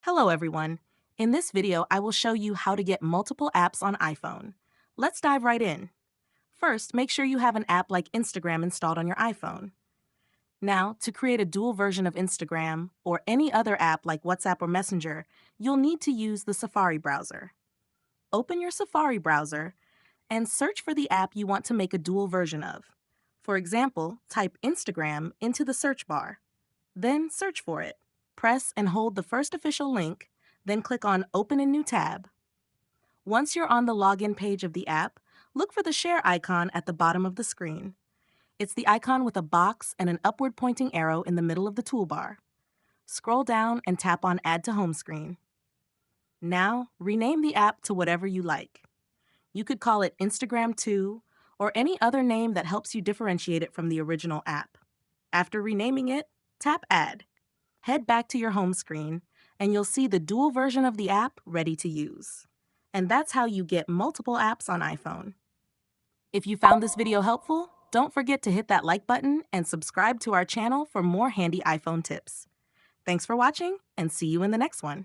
Hello everyone. In this video, I will show you how to get multiple apps on iPhone. Let's dive right in. First, make sure you have an app like Instagram installed on your iPhone. Now, to create a dual version of Instagram or any other app like WhatsApp or Messenger, you'll need to use the Safari browser. Open your Safari browser and search for the app you want to make a dual version of. For example, type Instagram into the search bar. Then search for it. Press and hold the first official link, then click on Open in New tab. Once you're on the login page of the app, look for the share icon at the bottom of the screen. It's the icon with a box and an upward pointing arrow in the middle of the toolbar. Scroll down and tap on Add to Home Screen. Now, rename the app to whatever you like. You could call it Instagram 2 or any other name that helps you differentiate it from the original app. After renaming it, tap Add. Head back to your home screen, and you'll see the dual version of the app ready to use. And that's how you get multiple apps on iPhone. If you found this video helpful, don't forget to hit that like button and subscribe to our channel for more handy iPhone tips. Thanks for watching, and see you in the next one.